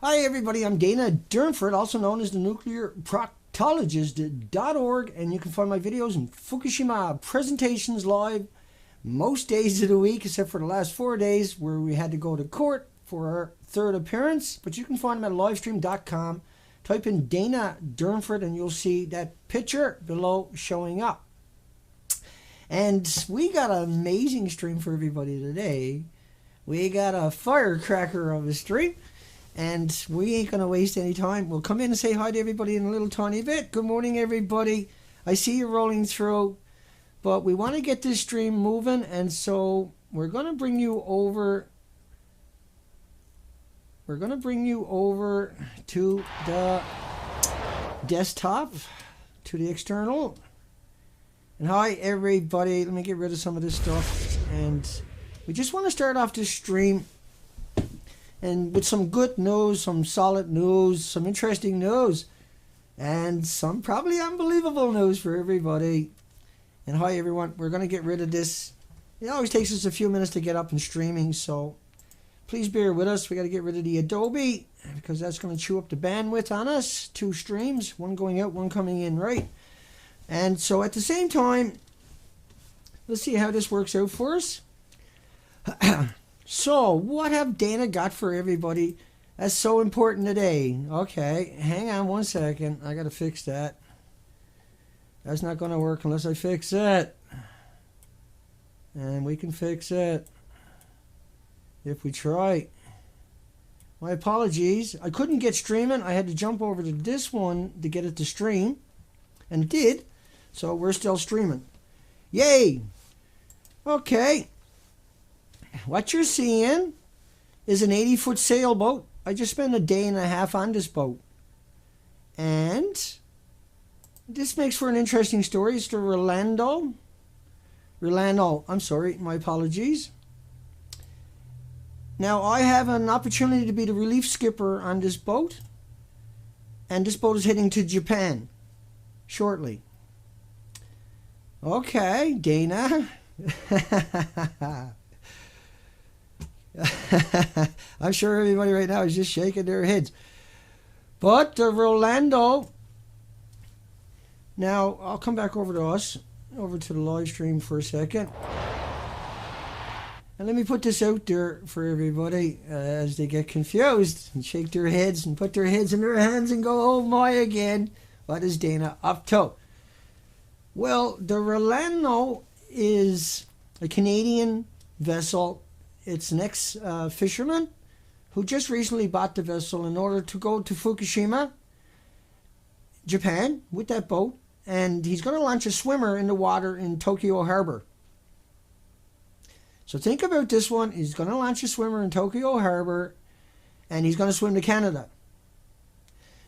Hi everybody, I'm Dana Durnford, also known as the NuclearProctologist.org, and you can find my videos in Fukushima presentations live most days of the week except for the last 4 days where we had to go to court for our third appearance. But you can find them at livestream.com. Type in Dana Durnford and you'll see that picture below showing up. And we got an amazing stream for everybody today. We got a firecracker of a stream. And we ain't going to waste any time. We'll come in and say hi to everybody in a little tiny bit. Good morning, everybody. I see you rolling through. But we want to get this stream moving. And so we're going to bring you over. We're going to bring you over to the desktop, to the external. And hi, everybody. Let me get rid of some of this stuff. And we just want to start off this stream and with some good news, some solid news, some interesting news, and some probably unbelievable news for everybody. And hi everyone, we're going to get rid of this. It always takes us a few minutes to get up and streaming, so please bear with us. We got to get rid of the Adobe because that's going to chew up the bandwidth on us. 2 streams, one going out, one coming in, right? And so at the same time, let's see how this works out for us. So, what have Dana got for everybody that's so important today? Okay, hang on one second. I got to fix that. That's not going to work unless I fix it. And we can fix it if we try. My apologies. I couldn't get streaming. I had to jump over to this one to get it to stream. And it did. So, we're still streaming. Yay! Okay. What you're seeing is an 80-foot sailboat. I just spent a day and a half on this boat. And this makes for an interesting story. It's the Rolando, I'm sorry, my apologies. Now, I have an opportunity to be the relief skipper on this boat. And this boat is heading to Japan shortly. Okay, Dana. I'm sure everybody right now is just shaking their heads. But the Rolando, now I'll come back over to us, over to the live stream for a second. And let me put this out there for everybody as they get confused and shake their heads and put their heads in their hands and go, oh my again, what is Dana up to? Well, the Rolando is a Canadian vessel. It's an ex-fisherman who just recently bought the vessel in order to go to Fukushima, Japan, with that boat. And he's going to launch a swimmer in the water in Tokyo Harbor. So think about this one. He's going to launch a swimmer in Tokyo Harbor, and he's going to swim to Canada.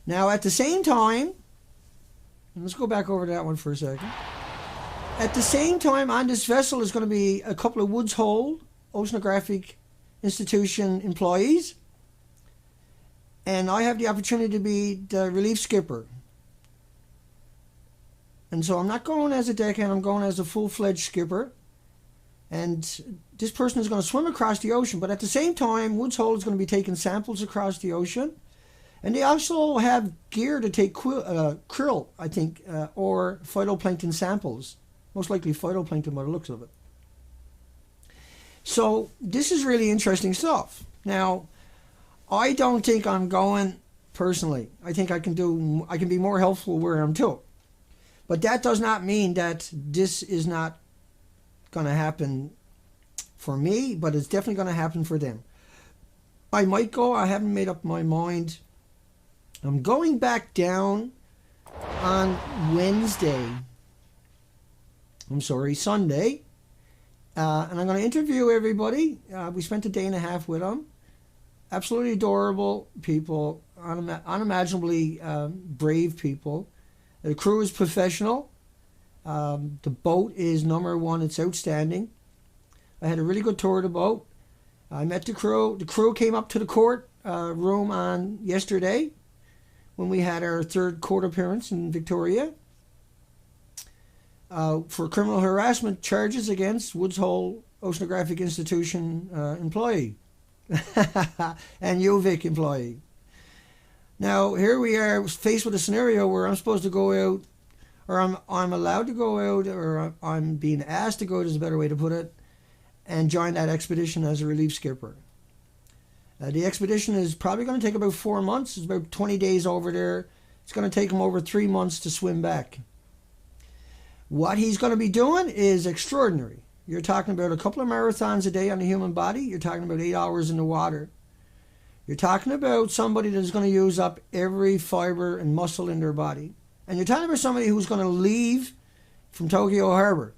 Now, at the same time, let's go back over to that one for a second. At the same time, on this vessel is going to be a couple of Woods Hole Oceanographic Institution employees, and I have the opportunity to be the relief skipper. And so I'm not going as a deckhand, I'm going as a full-fledged skipper. And this person is going to swim across the ocean, but at the same time, Woods Hole is going to be taking samples across the ocean. And they also have gear to take krill, I think, or phytoplankton samples. Most likely phytoplankton by the looks of it. So this is really interesting stuff. Now, I don't think I'm going personally. I think I can be more helpful where I'm to. But that does not mean that this is not going to happen for me, but it's definitely going to happen for them. I might go. I haven't made up my mind. I'm going back down on Sunday. And I'm going to interview everybody. We spent a day and a half with them. Absolutely adorable people, unimaginably brave people. The crew is professional. The boat is number one. It's outstanding. I had a really good tour of the boat. I met the crew. The crew came up to the court room on yesterday when we had our third court appearance in Victoria. For criminal harassment charges against Woods Hole Oceanographic Institution employee and UVic employee. Now, here we are faced with a scenario where I'm supposed to go out, or I'm allowed to go out, or I'm being asked to go out, is a better way to put it, and join that expedition as a relief skipper. The expedition is probably going to take about 4 months. It's about 20 days over there. It's going to take him over 3 months to swim back. What he's going to be doing is extraordinary. You're talking about a couple of marathons a day on the human body. You're talking about 8 hours in the water. You're talking about somebody that's going to use up every fiber and muscle in their body. And you're talking about somebody who's going to leave from Tokyo Harbor.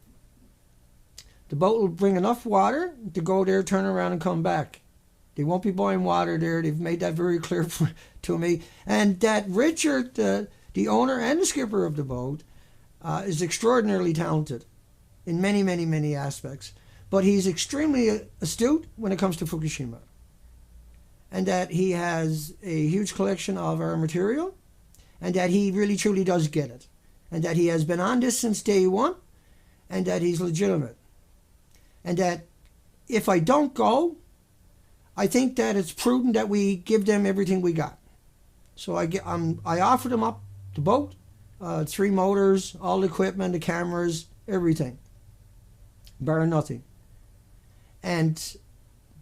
The boat will bring enough water to go there, turn around, and come back. They won't be buying water there. They've made that very clear to me. And that Richard, the owner and the skipper of the boat, is extraordinarily talented in many, many, many aspects. But he's extremely astute when it comes to Fukushima. And that he has a huge collection of our material, and that he really truly does get it. And that he has been on this since day one, and that he's legitimate. And that if I don't go, I think that it's prudent that we give them everything we got. So I offered them up the boat, 3 motors, all the equipment, the cameras, everything, bar nothing. And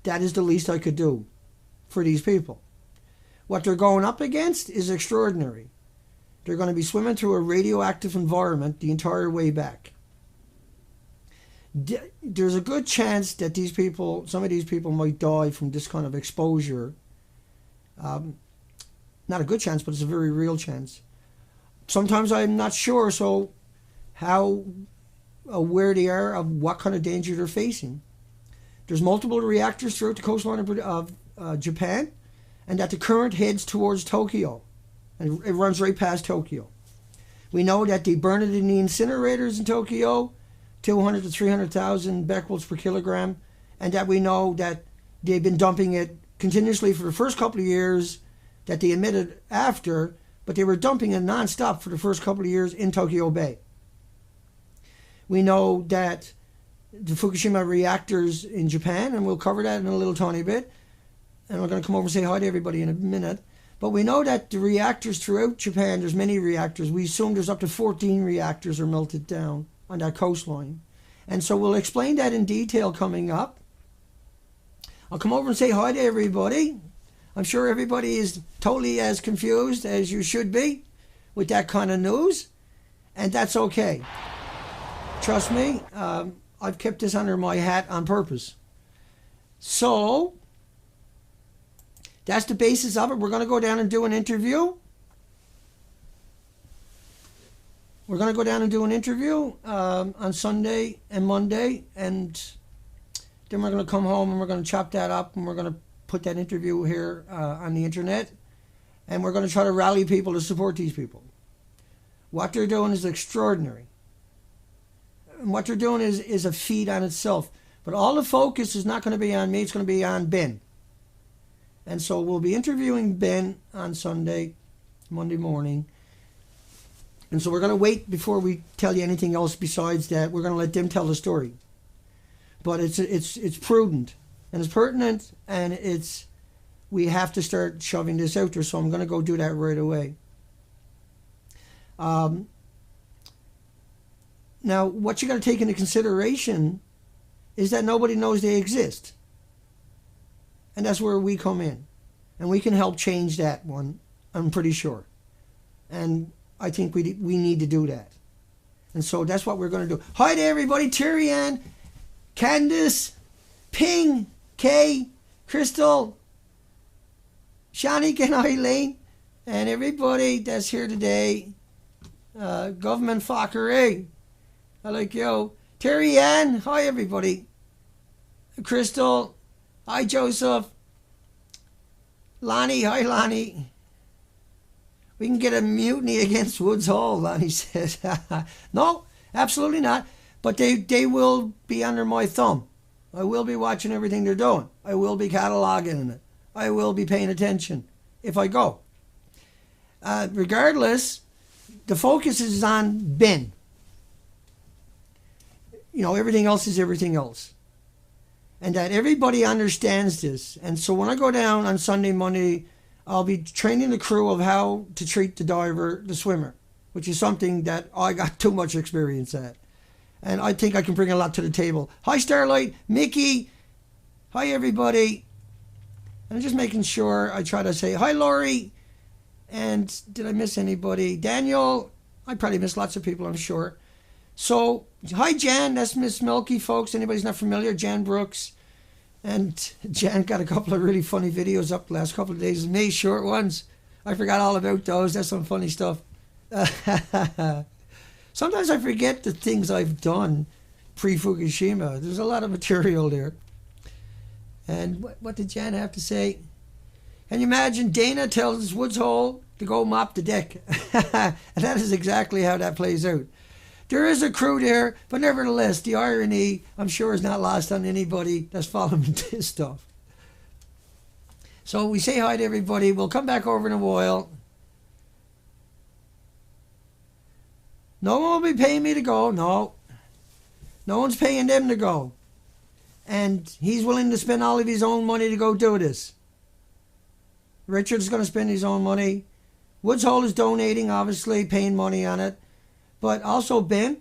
that is the least I could do for these people. What they're going up against is extraordinary. They're going to be swimming through a radioactive environment the entire way back. There's a good chance that these people, some of these people might die from this kind of exposure. Not a good chance, but it's a very real chance. Sometimes I'm not sure, so how aware they are of what kind of danger they're facing. There's multiple reactors throughout the coastline of Japan, and that the current heads towards Tokyo, and it runs right past Tokyo. We know that they burn it in the incinerators in Tokyo, 200 to 300,000 becquerels per kilogram, and that we know that they've been dumping it continuously for the first couple of years, that they admitted after, but they were dumping it non-stop for the first couple of years in Tokyo Bay. We know that the Fukushima reactors in Japan, and we'll cover that in a little tiny bit, and we're going to come over and say hi to everybody in a minute, but we know that the reactors throughout Japan, there's many reactors. We assume there's up to 14 reactors are melted down on that coastline. And so we'll explain that in detail coming up. I'll come over and say hi to everybody. I'm sure everybody is totally as confused as you should be with that kind of news, and that's okay. Trust me, I've kept this under my hat on purpose. So that's the basis of it. We're going to go down and do an interview. We're going to go down and do an interview on Sunday and Monday, and then we're going to come home and we're going to chop that up, and we're going to put that interview here on the internet, and we're going to try to rally people to support these people. What they're doing is extraordinary. And what they're doing is a feat on itself. But all the focus is not going to be on me, it's going to be on Ben. And so we'll be interviewing Ben on Sunday, Monday morning. And so we're going to wait before we tell you anything else besides that. We're going to let them tell the story. But it's prudent and it's pertinent, and we have to start shoving this out there. So I'm going to go do that right away. Now, what you got to take into consideration is that nobody knows they exist. And that's where we come in. And we can help change that one, I'm pretty sure. And I think we need to do that. And so that's what we're going to do. Hi to everybody. Terry Ann, Candice, Ping, Kay, Crystal, Shanique and Eileen, and everybody that's here today. Government fuckery. I like you. Terry Ann, hi everybody. Crystal, hi Joseph. Lonnie, hi Lonnie. We can get a mutiny against Woods Hole, Lonnie says. No, absolutely not. But they will be under my thumb. I will be watching everything they're doing. I will be cataloging it. I will be paying attention if I go. Regardless, the focus is on Ben. You know, everything else is everything else. And that everybody understands this. And so when I go down on Sunday, Monday, I'll be training the crew of how to treat the diver, the swimmer, which is something that I got too much experience at. And I think I can bring a lot to the table. Hi, Starlight, Mickey. Hi, everybody. And I'm just making sure I try to say hi, Laurie. And did I miss anybody? Daniel. I probably missed lots of people, I'm sure. So, hi, Jan. That's Miss Milky, folks. Anybody's not familiar, Jan Brooks. And Jan got a couple of really funny videos up the last couple of days of me, short ones. I forgot all about those. That's some funny stuff. Sometimes I forget the things I've done pre-Fukushima. There's a lot of material there. And what did Jan have to say? Can you imagine Dana tells Woods Hole to go mop the deck? And that is exactly how that plays out. There is a crew there, but nevertheless, the irony, I'm sure, is not lost on anybody that's following this stuff. So we say hi to everybody. We'll come back over in a while. No one will be paying me to go. No. No one's paying them to go. And he's willing to spend all of his own money to go do this. Richard's going to spend his own money. Woods Hole is donating, obviously, paying money on it. But also Ben.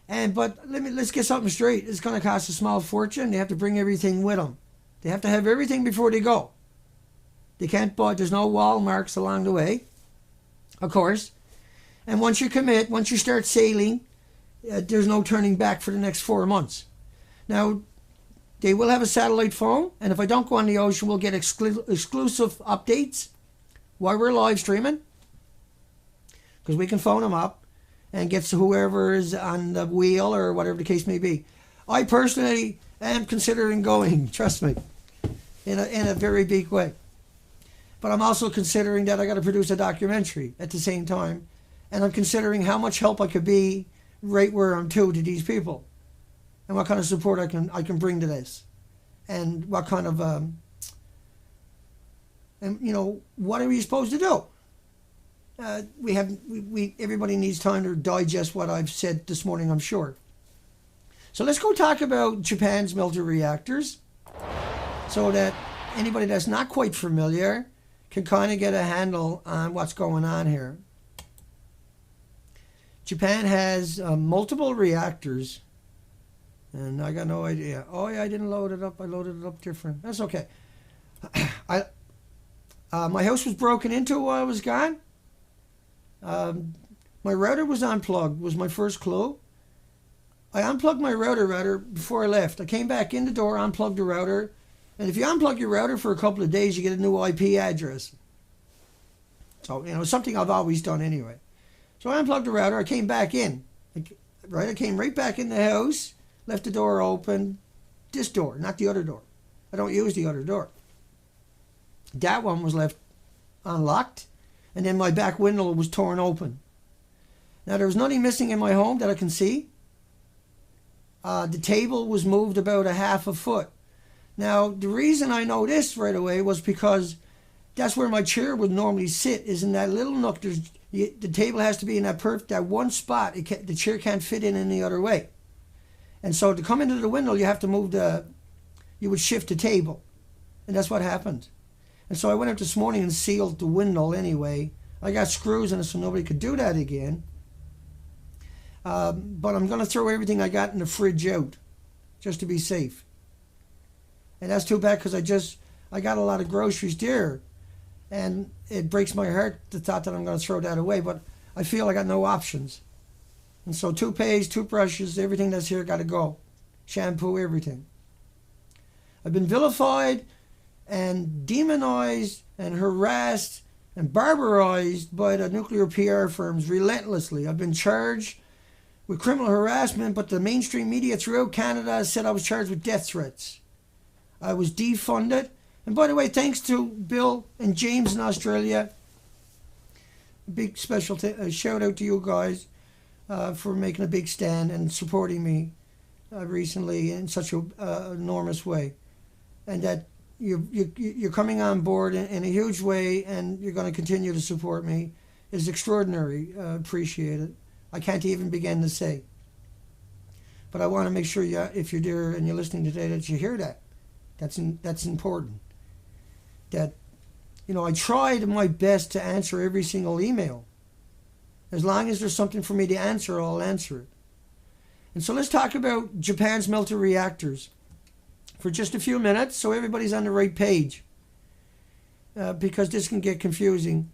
But let's get something straight. It's going to cost a small fortune. They have to bring everything with them. They have to have everything before they go. They can't buy. There's no wall marks along the way, of course. And once you commit, once you start sailing, there's no turning back for the next 4 months. Now, they will have a satellite phone, and if I don't go on the ocean, we'll get exclusive updates while we're live streaming, because we can phone them up and get to whoever is on the wheel or whatever the case may be. I personally am considering going, trust me, in a very big way. But I'm also considering that I got to produce a documentary at the same time. And I'm considering how much help I could be right where I'm to these people, and what kind of support I can bring to this, and what kind of and what are we supposed to do? Everybody needs time to digest what I've said this morning, I'm sure. So let's go talk about Japan's melter reactors, so that anybody that's not quite familiar can kind of get a handle on what's going on here. Japan has multiple reactors, and I got no idea. Oh yeah, I didn't load it up. I loaded it up different. That's okay. My house was broken into while I was gone. My router was unplugged, was my first clue. I unplugged my router before I left. I came back in the door, unplugged the router, and if you unplug your router for a couple of days, you get a new IP address. So, something I've always done anyway. So I unplugged the router, I came back in. I came right back in the house, left the door open. This door, not the other door. I don't use the other door. That one was left unlocked, and then my back window was torn open. Now there was nothing missing in my home that I can see. The table was moved about a half a foot. Now the reason I know this right away was because that's where my chair would normally sit, is in that little nook. The table has to be in that one spot. The chair can't fit in any other way. And so to come into the window, you have to move you would shift the table. And that's what happened. And so I went up this morning and sealed the window anyway. I got screws in it so nobody could do that again. But I'm going to throw everything I got in the fridge out, just to be safe. And that's too bad, because I got a lot of groceries there. And it breaks my heart, the thought that I'm going to throw that away, but I feel I got no options. And so toothpaste, toothbrushes, everything that's here got to go. Shampoo, everything. I've been vilified and demonized and harassed and barbarized by the nuclear PR firms relentlessly. I've been charged with criminal harassment, but the mainstream media throughout Canada said I was charged with death threats. I was defunded. And by the way, thanks to Bill and James in Australia, big special shout out to you guys for making a big stand and supporting me recently in such an enormous way. And that you're coming on board in a huge way, and you're going to continue to support me is extraordinary. Appreciate it. I can't even begin to say. But I want to make sure if you're there and you're listening today, that you hear that. That's important. That you know, I tried my best to answer every single email. As long as there's something for me to answer, I'll answer it. And so let's talk about Japan's melted reactors for just a few minutes so everybody's on the right page. Because this can get confusing.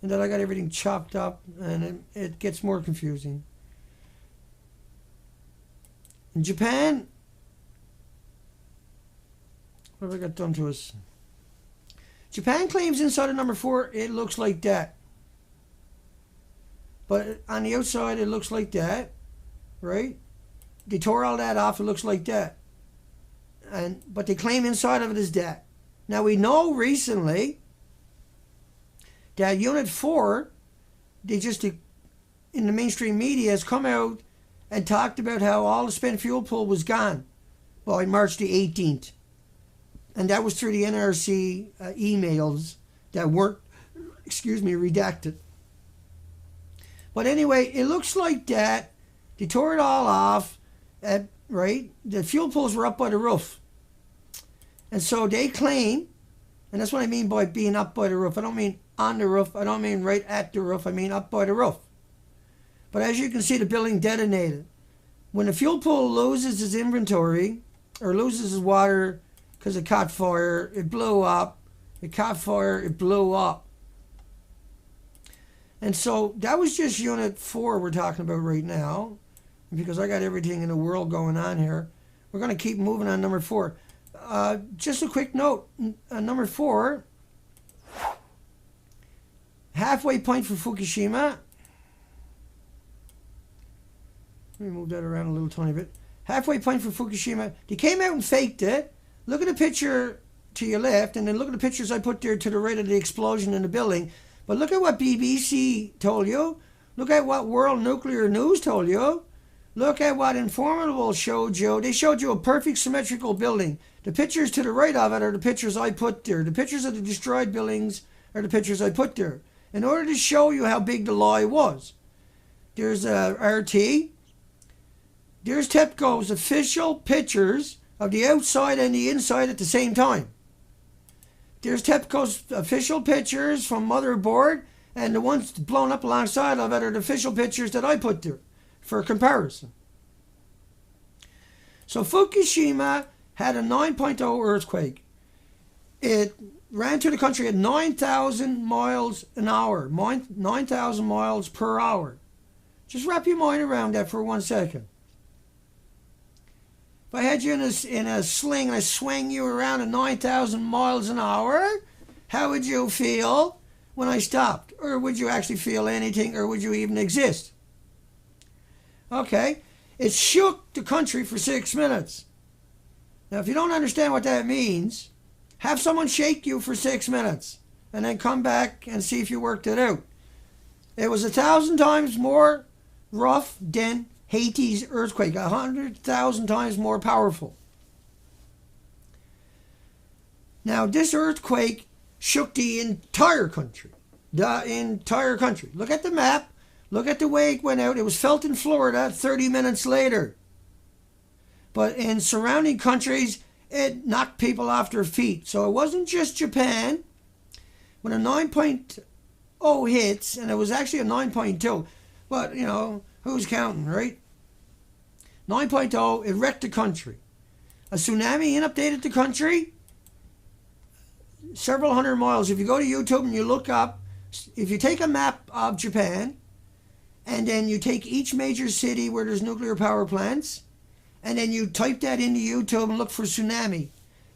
And then I got everything chopped up and it gets more confusing. In Japan, what have I got done to us? Japan claims inside of number 4 it looks like that. But on the outside it looks like that, right? They tore all that off, it looks like that. But they claim inside of it is that. Now we know recently that Unit 4, they just, in the mainstream media, has come out and talked about how all the spent fuel pool was gone by March the 18th. And that was through the NRC emails that weren't, redacted. But anyway, it looks like that. They tore it all off, right? The fuel pools were up by the roof. And so they claim, and that's what I mean by being up by the roof. I don't mean on the roof. I don't mean right at the roof. I mean up by the roof. But as you can see, the building detonated. When the fuel pool loses its inventory, or loses its water because it caught fire, it blew up. It caught fire, it blew up. And so that was just Unit 4 we're talking about right now. Because I got everything in the world going on here. We're going to keep moving on number 4. Just a quick note. Number 4, halfway point for Fukushima. Let me move that around a little tiny bit. Halfway point for Fukushima. They came out and faked it. Look at the picture to your left, and then look at the pictures I put there to the right of the explosion in the building. But look at what BBC told you. Look at what World Nuclear News told you. Look at what Informable showed you. They showed you a perfect symmetrical building. The pictures to the right of it are the pictures I put there. The pictures of the destroyed buildings are the pictures I put there. In order to show you how big the lie was. There's RT. There's TEPCO's official pictures of the outside and the inside at the same time. There's TEPCO's official pictures from motherboard, and the ones blown up alongside of it are the official pictures that I put there for comparison. So Fukushima had a 9.0 earthquake. It ran through the country at 9,000 miles an hour, 9,000 miles per hour. Just wrap your mind around that for 1 second. If I had you in a sling and I swung you around at 9,000 miles an hour, how would you feel when I stopped? Or would you actually feel anything, or would you even exist? Okay, it shook the country for 6 minutes. Now, if you don't understand what that means, have someone shake you for 6 minutes and then come back and see if you worked it out. It was 1,000 times more rough than Haiti's earthquake, 100,000 times more powerful. Now, this earthquake shook the entire country. The entire country. Look at the map. Look at the way it went out. It was felt in Florida 30 minutes later. But in surrounding countries, it knocked people off their feet. So it wasn't just Japan. When a 9.0 hits, and it was actually a 9.2, but, you know, who's counting, right? 9.0, it wrecked the country. A tsunami inundated the country several hundred miles. If you go to YouTube and you look up, if you take a map of Japan, and then you take each major city where there's nuclear power plants, and then you type that into YouTube and look for tsunami,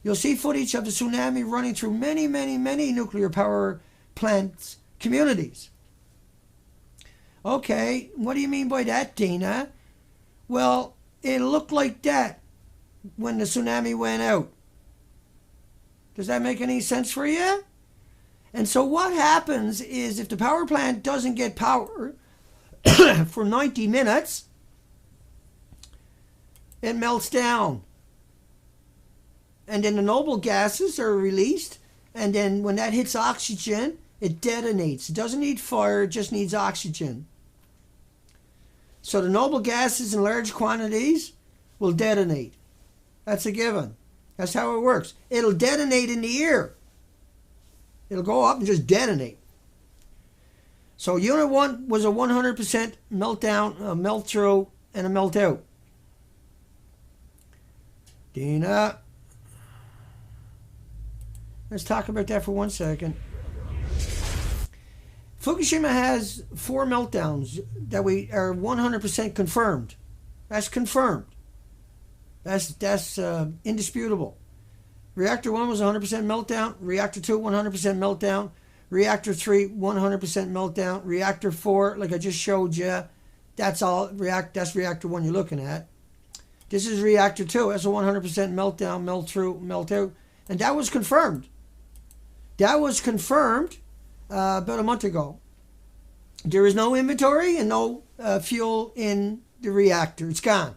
you'll see footage of the tsunami running through many, many, many nuclear power plants communities. Okay, what do you mean by that, Dana? Well, it looked like that when the tsunami went out. Does that make any sense for you? And so what happens is if the power plant doesn't get power for 90 minutes, it melts down. And then the noble gases are released, and then when that hits oxygen, it detonates. It doesn't need fire, it just needs oxygen. So the noble gases in large quantities will detonate. That's a given. That's how it works. It'll detonate in the air. It'll go up and just detonate. So unit 1 was a 100% meltdown, a melt through, and a melt out. Dana, let's talk about that for 1 second. Fukushima has 4 meltdowns that we are 100% confirmed. That's confirmed. That's indisputable. Reactor 1 was 100% meltdown. Reactor 2, 100% meltdown. Reactor 3, 100% meltdown. Reactor 4, like I just showed you, that's Reactor 1 you're looking at. This is Reactor 2. That's a 100% meltdown, melt through, melt out. And that was confirmed. That was confirmed about a month ago. There is no inventory and no fuel in the reactor. It's gone.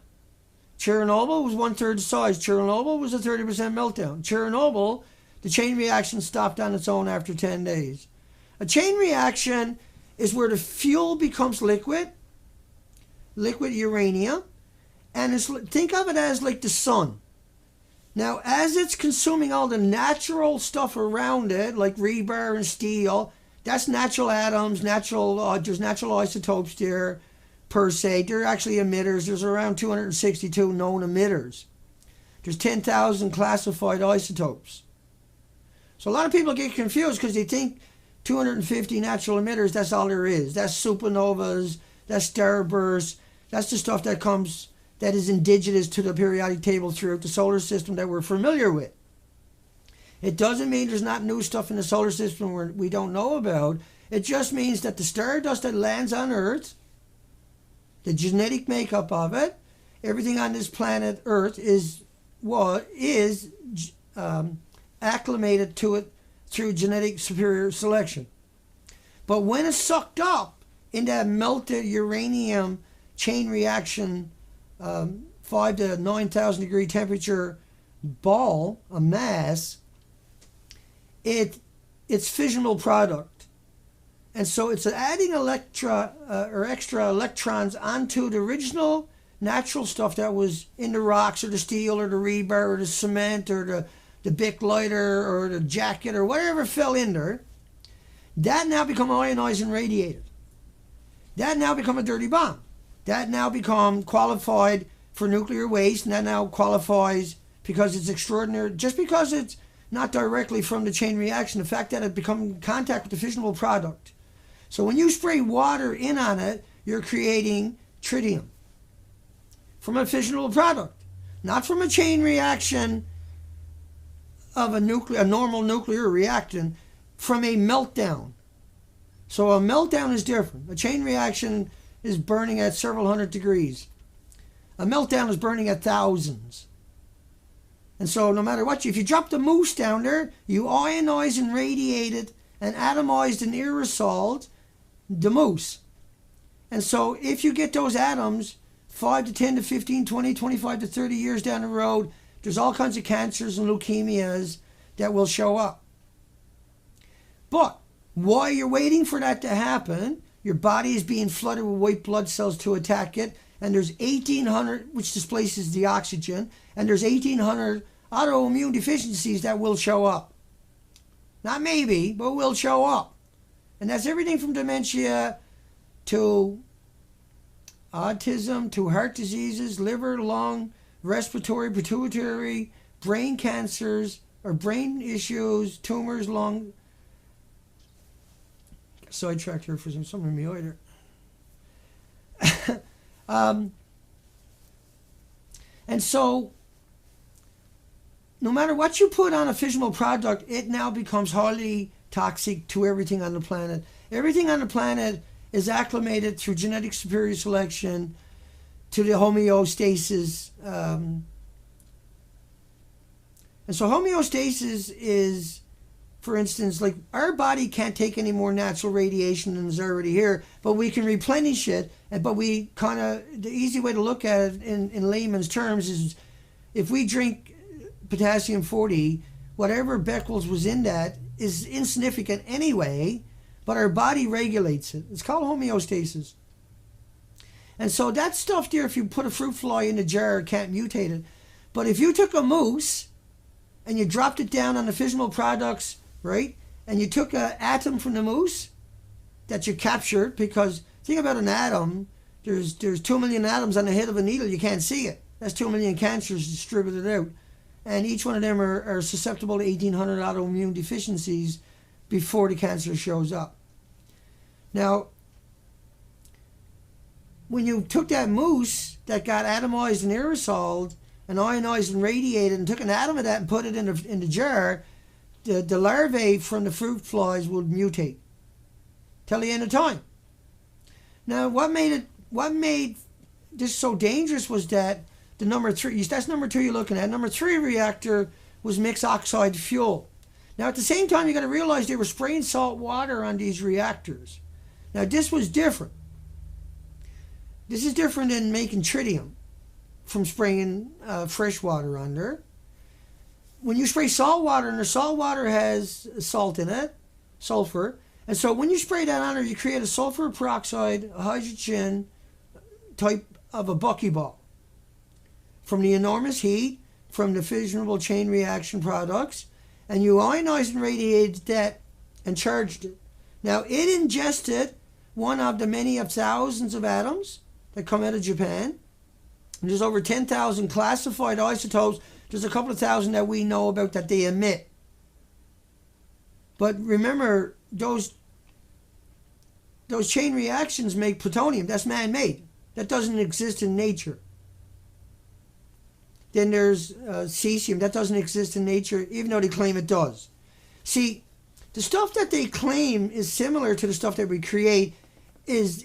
Chernobyl was 1/3 the size. Chernobyl was a 30% meltdown. Chernobyl, the chain reaction stopped on its own after 10 days. A chain reaction is where the fuel becomes liquid uranium, and think of it as like the sun. Now, as it's consuming all the natural stuff around it, like rebar and steel, that's natural atoms, there's natural isotopes there, per se. They're actually emitters. There's around 262 known emitters. There's 10,000 classified isotopes. So a lot of people get confused because they think 250 natural emitters, that's all there is. That's supernovas, that's starbursts, that's the stuff that is indigenous to the periodic table throughout the solar system that we're familiar with. It doesn't mean there's not new stuff in the solar system we don't know about. It just means that the stardust that lands on Earth, the genetic makeup of it, everything on this planet Earth is acclimated to it through genetic superior selection. But when it's sucked up in that melted uranium chain reaction, 5 to 9,000 degree temperature ball, a mass, it's fissionable product. And so it's adding extra electrons onto the original natural stuff that was in the rocks or the steel or the rebar or the cement or the Bic lighter or the jacket or whatever fell in there. That now become ionized and radiated. That now become a dirty bomb. That now become qualified for nuclear waste, and that now qualifies because it's extraordinary. Just because it's not directly from the chain reaction, the fact that it become in contact with the fissionable product. So when you spray water in on it, you're creating tritium from a fissionable product, not from a chain reaction of a normal nuclear reactant, from a meltdown. So a meltdown is different. A chain reaction is burning at several hundred degrees. A meltdown is burning at thousands. And so no matter what, if you drop the mousse down there, you ionize and radiate it and atomized and aerosoled the mousse. And so if you get those atoms 5 to 10 to 15, 20, 25 to 30 years down the road, there's all kinds of cancers and leukemias that will show up. But while you're waiting for that to happen, your body is being flooded with white blood cells to attack it, and there's 1,800, which displaces the oxygen, and there's 1,800 autoimmune deficiencies that will show up. Not maybe, but will show up. And that's everything from dementia to autism to heart diseases, liver, lung, respiratory, pituitary, brain cancers, or brain issues, tumors, lung. Sidetracked here for some of me later. And so, no matter what you put on a fissionable product, it now becomes highly toxic to everything on the planet. Everything on the planet is acclimated through genetic superior selection to the homeostasis. And so homeostasis is, for instance, like our body can't take any more natural radiation than is already here, but we can replenish it. But we kind of, the easy way to look at it in layman's terms is if we drink potassium 40, whatever Beckles was in that is insignificant anyway, but our body regulates it. It's called homeostasis. And so that stuff there, if you put a fruit fly in a jar, can't mutate it. But if you took a mousse and you dropped it down on the fissionable products, right, and you took an atom from the mousse that you captured, because think about an atom, there's 2 million atoms on the head of a needle, you can't see it. That's 2 million cancers distributed out. And each one of them are susceptible to 1,800 autoimmune deficiencies before the cancer shows up. Now, when you took that mousse that got atomized and aerosoled and ionized and radiated and took an atom of that and put it in the jar, the larvae from the fruit flies would mutate till the end of time. Now, what made this so dangerous was that the number 3, that's number 2 you're looking at. Number 3 reactor was mixed oxide fuel. Now, at the same time, you got to realize they were spraying salt water on these reactors. Now, this was different. This is different than making tritium from spraying fresh water on there. When you spray salt water, and the salt water has salt in it, sulfur, and so when you spray that on there, you create a sulfur peroxide, a hydrogen type of a buckyball from the enormous heat, from the fissionable chain reaction products, and you ionized and radiated that and charged it. Now, it ingested one of the many of thousands of atoms that come out of Japan. And there's over 10,000 classified isotopes. There's a couple of thousand that we know about that they emit. But remember, those chain reactions make plutonium. That's man-made. That doesn't exist in nature. Then there's cesium. That doesn't exist in nature, even though they claim it does. See, the stuff that they claim is similar to the stuff that we create is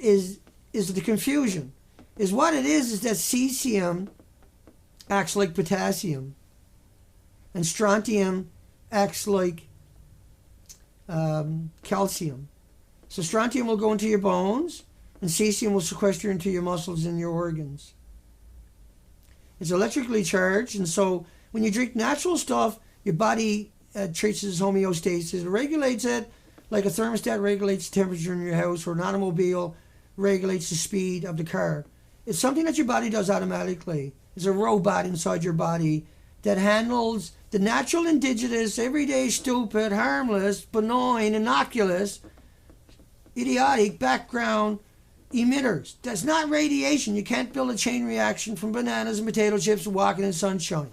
the confusion. Is what it is that cesium acts like potassium, and strontium acts like calcium. So strontium will go into your bones, and cesium will sequester into your muscles and your organs. It's electrically charged, and so when you drink natural stuff, your body treats it as homeostasis. It regulates it like a thermostat regulates the temperature in your house, or an automobile regulates the speed of the car. It's something that your body does automatically. It's a robot inside your body that handles the natural, indigenous, everyday, stupid, harmless, benign, innocuous, idiotic background emitters. That's not radiation. You can't build a chain reaction from bananas and potato chips walking in sunshine.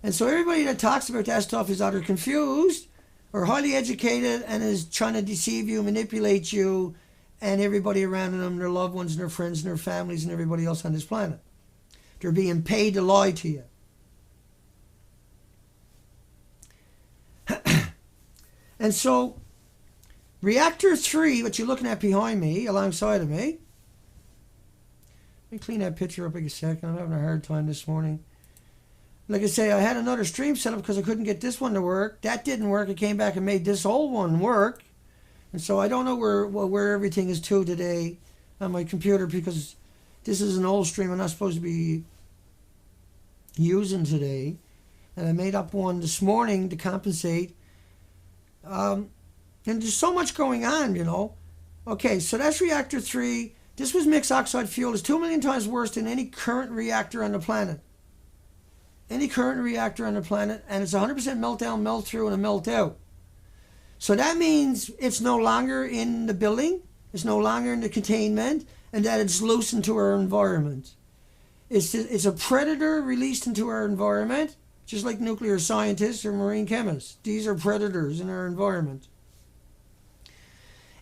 And so everybody that talks about that stuff is either confused or highly educated and is trying to deceive you, manipulate you, and everybody around them, their loved ones and their friends and their families and everybody else on this planet. They're being paid to lie to you. And so, reactor 3, what you're looking at behind me, alongside of me. Let me clean that picture up in a second. I'm having a hard time this morning. Like I say, I had another stream set up because I couldn't get this one to work. That didn't work. I came back and made this old one work. And so I don't know where everything is to today on my computer, because this is an old stream I'm not supposed to be using today. And I made up one this morning to compensate. And there's so much going on, you know. Okay, so that's reactor 3. This was mixed oxide fuel. It's 2 million times worse than any current reactor on the planet. Any current reactor on the planet. And it's 100% melt down, melt through, and a melt out. So that means it's no longer in the building. It's no longer in the containment. And that it's loose into our environment. It's a predator released into our environment. Just like nuclear scientists or marine chemists. These are predators in our environment.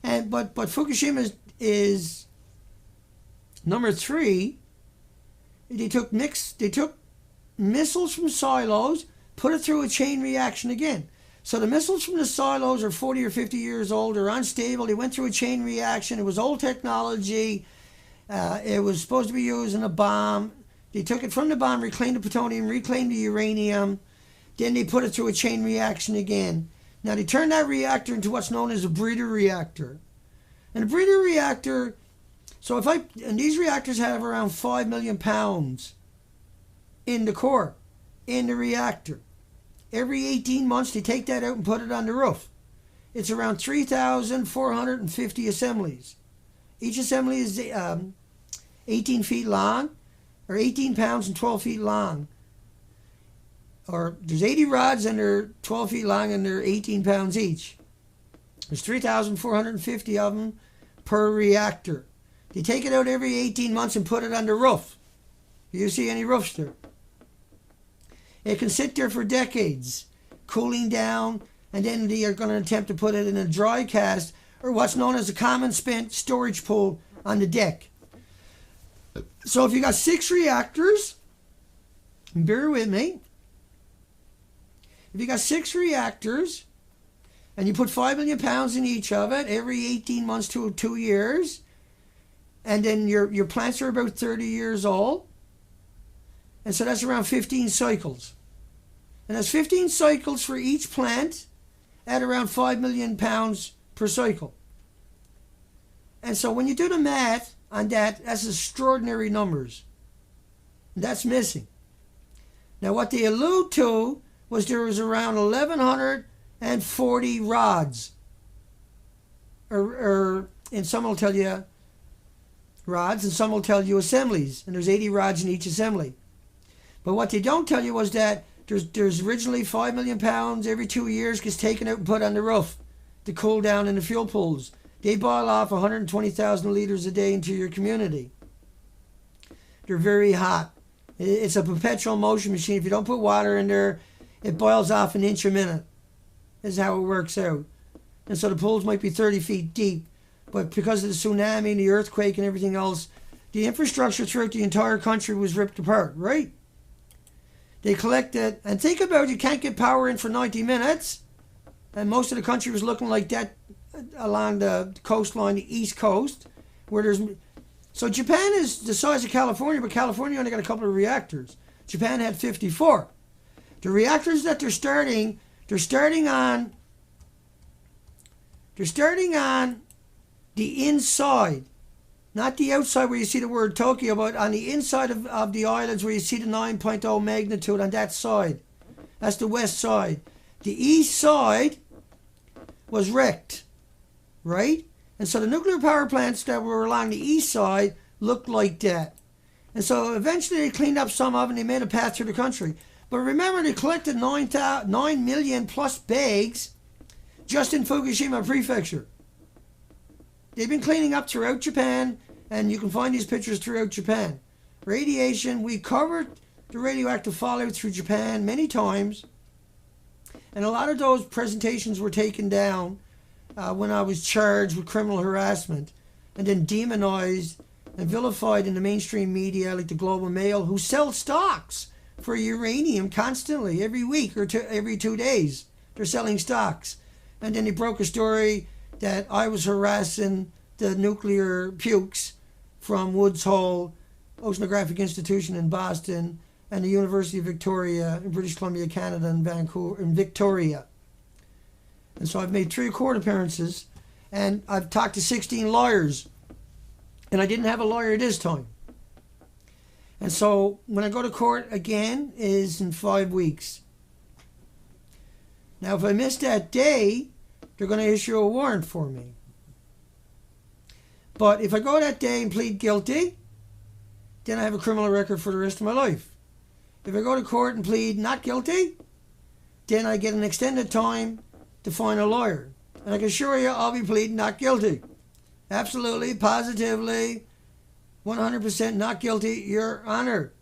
And but Fukushima is number 3. They took missiles from silos, put it through a chain reaction again. So the missiles from the silos are 40 or 50 years old. They're unstable. They went through a chain reaction. It was old technology. It was supposed to be used in a bomb. They took it from the bomb, reclaimed the plutonium, reclaimed the uranium. Then they put it through a chain reaction again. Now they turned that reactor into what's known as a breeder reactor. And a breeder reactor, and these reactors have around 5 million pounds in the core, in the reactor. Every 18 months they take that out and put it on the roof. It's around 3,450 assemblies. Each assembly is 18 feet long, or 18 pounds and 12 feet long. or there's 80 rods and they're 12 feet long and they're 18 pounds each. There's 3,450 of them per reactor. They take it out every 18 months and put it on the roof. Do you see any roofs there? It can sit there for decades, cooling down, and then they are going to attempt to put it in a dry cast, or what's known as a common spent storage pool on the deck. So if you got 6 reactors, bear with me, if you got 6 reactors, and you put 5 million pounds in each of it every 18 months to 2 years, and then your plants are about 30 years old, and so that's around 15 cycles. And that's 15 cycles for each plant at around 5 million pounds per cycle. And so when you do the math on that, that's extraordinary numbers. And that's missing. Now what they allude to was there was around 1,140 rods. And some will tell you rods and some will tell you assemblies. And there's 80 rods in each assembly. But what they don't tell you was that there's originally 5 million pounds every 2 years gets taken out and put on the roof to cool down in the fuel pools. They boil off 120,000 liters a day into your community. They're very hot. It's a perpetual motion machine. If you don't put water in there, it boils off an inch a minute. This is how it works out. And so the pools might be 30 feet deep, but because of the tsunami and the earthquake and everything else, the infrastructure throughout the entire country was ripped apart, right? They collected, and think about it, you can't get power in for 90 minutes, and most of the country was looking like that along the coastline, the east coast, where there's... So Japan is the size of California, but California only got a couple of reactors. Japan had 54. The reactors that they're starting on the inside, not the outside where you see the word Tokyo, but on the inside of the islands where you see the 9.0 magnitude on that side. That's the west side. The east side was wrecked, right? And so the nuclear power plants that were along the east side looked like that. And so eventually they cleaned up some of them and they made a path through the country. But remember, they collected 9 million plus bags just in Fukushima Prefecture. They've been cleaning up throughout Japan, and you can find these pictures throughout Japan. Radiation, we covered the radioactive fallout through Japan many times, and a lot of those presentations were taken down when I was charged with criminal harassment and then demonized and vilified in the mainstream media like the Global Mail, who sell stocks for uranium constantly, every week or every 2 days. They're selling stocks. And then they broke a story that I was harassing the nuclear pukes from Woods Hole Oceanographic Institution in Boston and the University of Victoria in British Columbia, Canada, in Vancouver, in Victoria. And so I've made 3 court appearances, and I've talked to 16 lawyers, and I didn't have a lawyer this time. And so when I go to court again is in 5 weeks. Now if I miss that day, they're going to issue a warrant for me. But if I go that day and plead guilty, then I have a criminal record for the rest of my life. If I go to court and plead not guilty, then I get an extended time to find a lawyer. And I can assure you I'll be pleading not guilty. Absolutely, positively, 100% not guilty, Your Honor.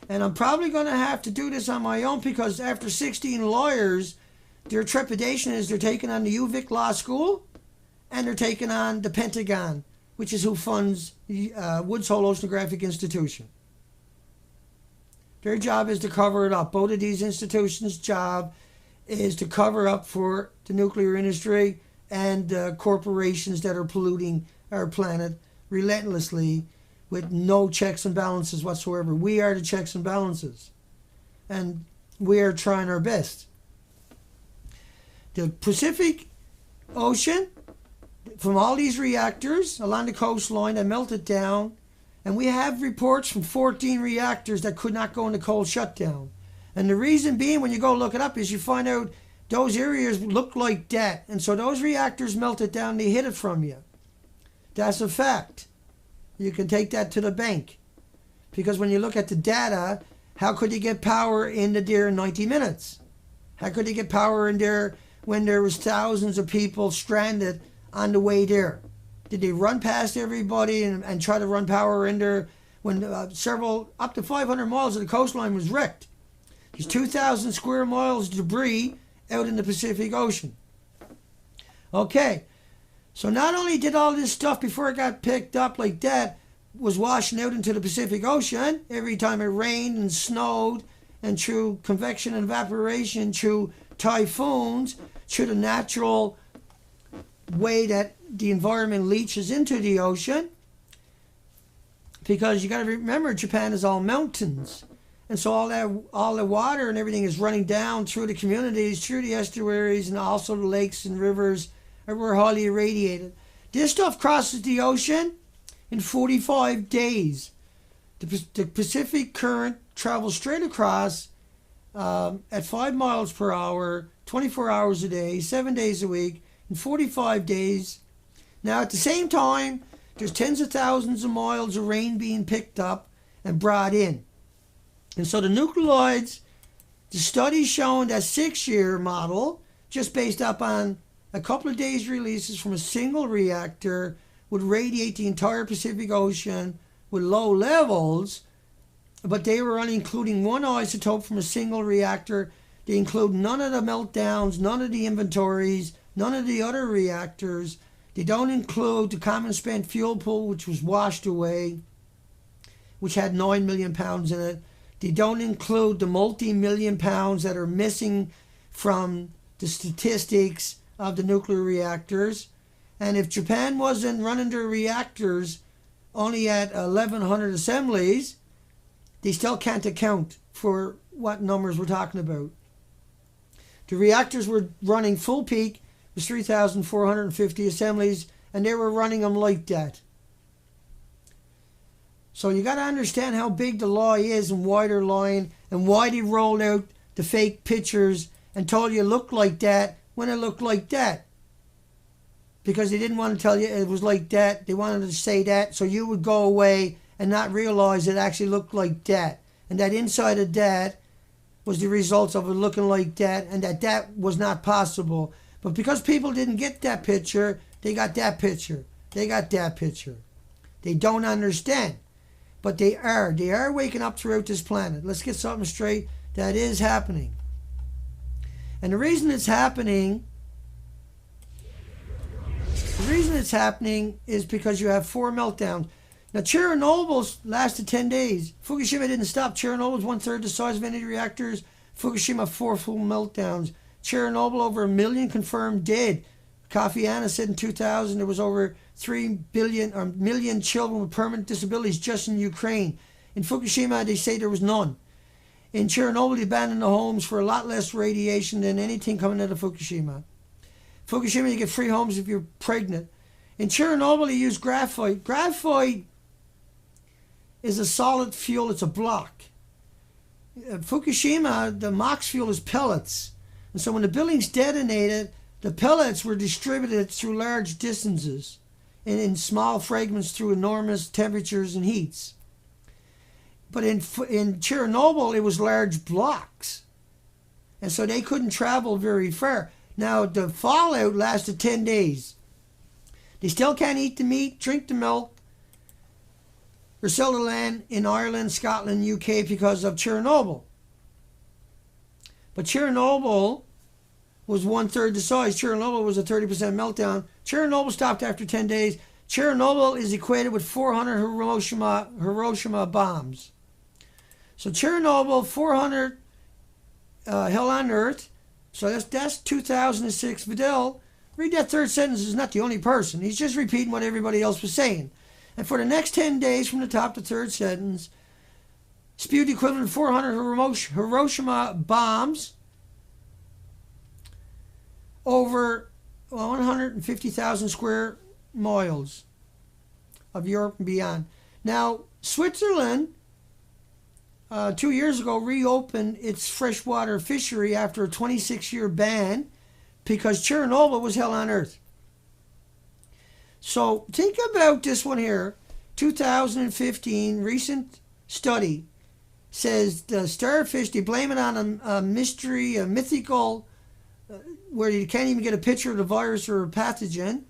And I'm probably going to have to do this on my own because after 16 lawyers, their trepidation is they're taking on the UVic Law School and they're taking on the Pentagon, which is who funds Woods Hole Oceanographic Institution. Their job is to cover it up. Both of these institutions' job is to cover up for the nuclear industry and corporations that are polluting our planet relentlessly with no checks and balances whatsoever. We are the checks and balances. And we are trying our best. The Pacific Ocean, from all these reactors along the coastline that melted down, and we have reports from 14 reactors that could not go into cold shutdown. And the reason being, when you go look it up, is you find out those areas look like that. And so those reactors melted down, they hid it from you. That's a fact. You can take that to the bank. Because when you look at the data, How could they get power into there in 90 minutes? How could they get power in there when there was thousands of people stranded on the way there? Did they run past everybody and try to run power in there when up to 500 miles of the coastline was wrecked? There's 2,000 square miles of debris out in the Pacific Ocean. Okay, so not only did all this stuff before it got picked up like that was washing out into the Pacific Ocean every time it rained and snowed, and through convection and evaporation, through typhoons, through the natural way that the environment leaches into the ocean. Because you got to remember, Japan is all mountains, and so all the water and everything is running down through the communities, through the estuaries, and also the lakes and rivers are highly irradiated. This stuff crosses the ocean in 45 days. The Pacific current travels straight across at 5 miles per hour, 24 hours a day, 7 days a week, in 45 days. Now, at the same time, there's tens of thousands of miles of rain being picked up and brought in. And so the nucleoids, the studies showing that 6-year model, just based upon a couple of days releases from a single reactor, would radiate the entire Pacific Ocean with low levels, but they were only including one isotope from a single reactor. They include none of the meltdowns, none of the inventories, none of the other reactors. They don't include the common spent fuel pool, which was washed away, which had 9 million pounds in it. They don't include the multi-million pounds that are missing from the statistics of the nuclear reactors. And if Japan wasn't running their reactors only at 1,100 assemblies, they still can't account for what numbers we're talking about. The reactors were running full peak with 3,450 assemblies, and they were running them like that. So you got to understand how big the lie is and why they're lying and why they rolled out the fake pictures and told you it looked like that when it looked like that. Because they didn't want to tell you it was like that. They wanted to say that so you would go away and not realize it actually looked like that. And that inside of that was the results of it looking like that, and that was not possible. But because people didn't get that picture, they got that picture. They got that picture. They don't understand. But they are. They are waking up throughout this planet. Let's get something straight. That is happening. And the reason it's happening is because you have 4 meltdowns. Now, Chernobyl lasted 10 days. Fukushima didn't stop. Chernobyl was 1/3 the size of any of the reactors. Fukushima, 4 full meltdowns. Chernobyl, over 1 million confirmed dead. Kofi Annan said in 2000 there was over 3 million children with permanent disabilities just in Ukraine. In Fukushima, they say there was none. In Chernobyl, they abandoned the homes for a lot less radiation than anything coming out of Fukushima. Fukushima, you get free homes if you're pregnant. In Chernobyl, they use graphite. Graphite is a solid fuel. It's a block. At Fukushima, the MOX fuel is pellets. And so when the buildings detonated, the pellets were distributed through large distances in small fragments through enormous temperatures and heats. But in Chernobyl, it was large blocks. And so they couldn't travel very far. Now, the fallout lasted 10 days. They still can't eat the meat, drink the milk, or sell the land in Ireland, Scotland, UK because of Chernobyl. But Chernobyl was 1/3 the size. Chernobyl was a 30% meltdown. Chernobyl stopped after 10 days. Chernobyl is equated with 400 Hiroshima bombs. So Chernobyl, 400 hell on earth. So that's 2006. Vidal, read that third sentence, is not the only person. He's just repeating what everybody else was saying. And for the next 10 days from the top to third sentence, spewed the equivalent of 400 Hiroshima bombs over 150,000 square miles of Europe and beyond. Now, Switzerland, 2 years ago, reopened its freshwater fishery after a 26-year ban because Chernobyl was hell on earth. So think about this one here, 2015 recent study says the starfish, they blame it on a mystery, a mythical, where you can't even get a picture of the virus or a pathogen,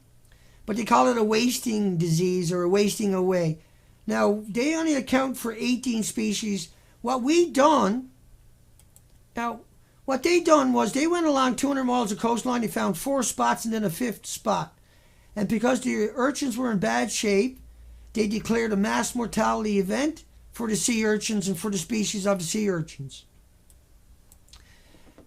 but they call it a wasting disease or a wasting away. Now, they only account for 18 species. What they done was they went along 200 miles of coastline, they found 4 spots and then a 5th spot. And because the urchins were in bad shape, they declared a mass mortality event for the sea urchins and for the species of the sea urchins.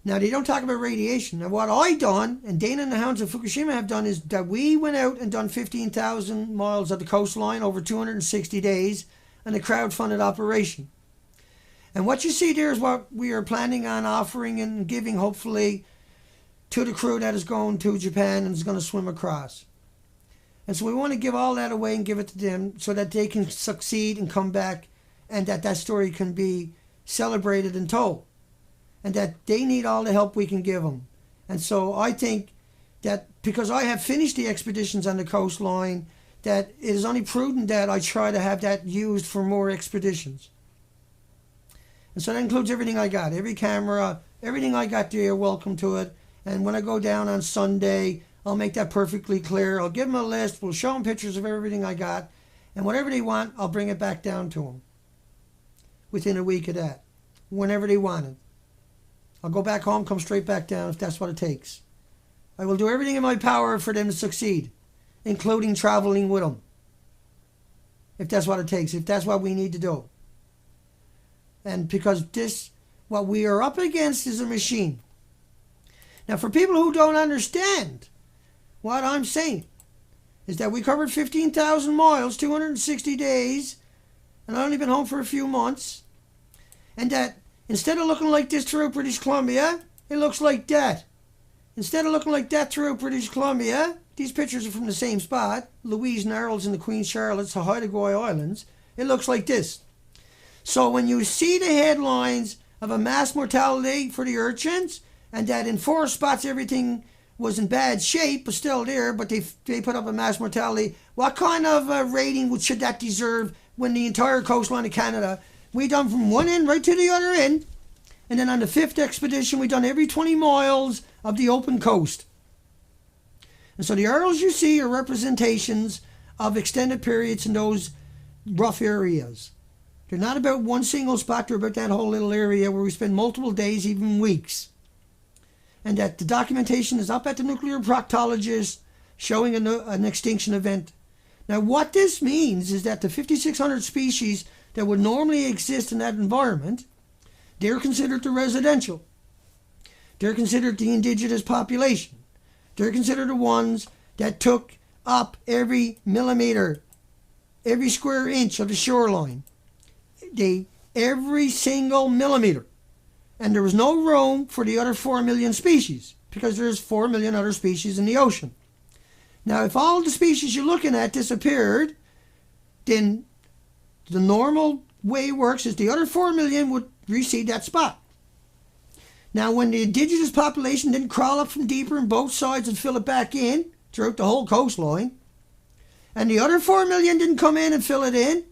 Now, they don't talk about radiation. Now, what I done, and Dana and the Hounds of Fukushima have done, is that we went out and done 15,000 miles of the coastline over 260 days in a crowd-funded operation. And what you see there is what we are planning on offering and giving, hopefully, to the crew that is going to Japan and is going to swim across. And so we want to give all that away and give it to them so that they can succeed and come back, and that story can be celebrated and told. And that they need all the help we can give them. And so I think that because I have finished the expeditions on the coastline, that it is only prudent that I try to have that used for more expeditions. And so that includes everything I got, every camera, everything I got there, welcome to it. And when I go down on Sunday, I'll make that perfectly clear. I'll give them a list. We'll show them pictures of everything I got. And whatever they want, I'll bring it back down to them within a week of that, whenever they want it. I'll go back home, come straight back down if that's what it takes. I will do everything in my power for them to succeed, including traveling with them. If that's what it takes, if that's what we need to do. And because what we are up against is a machine. Now, for people who don't understand what I'm saying, is that we covered 15,000 miles, 260 days, and I've only been home for a few months, and that instead of looking like this throughout British Columbia, it looks like that. Instead of looking like that throughout British Columbia, these pictures are from the same spot, Louise Narrows and the Queen Charlotte's, Haida Islands, it looks like this. So when you see the headlines of a mass mortality for the urchins, and that in 4 spots everything was in bad shape, but still there, but they put up a mass mortality, what kind of rating should that deserve when the entire coastline of Canada, we done from one end right to the other end, and then on the 5th expedition we done every 20 miles of the open coast. And so the arrows you see are representations of extended periods in those rough areas. They're not about one single spot, they're about that whole little area where we spend multiple days, even weeks. And that the documentation is up at the Nuclear Proctologist showing an extinction event. Now what this means is that the 5,600 species that would normally exist in that environment, they're considered the residential. They're considered the indigenous population. They're considered the ones that took up every millimeter, every square inch of the shoreline. Every single millimeter. And there was no room for the other 4 million species because there's 4 million other species in the ocean. Now, if all the species you're looking at disappeared, then the normal way it works is the other 4 million would recede that spot. Now, when the indigenous population didn't crawl up from deeper on both sides and fill it back in throughout the whole coastline, and the other 4 million didn't come in and fill it in,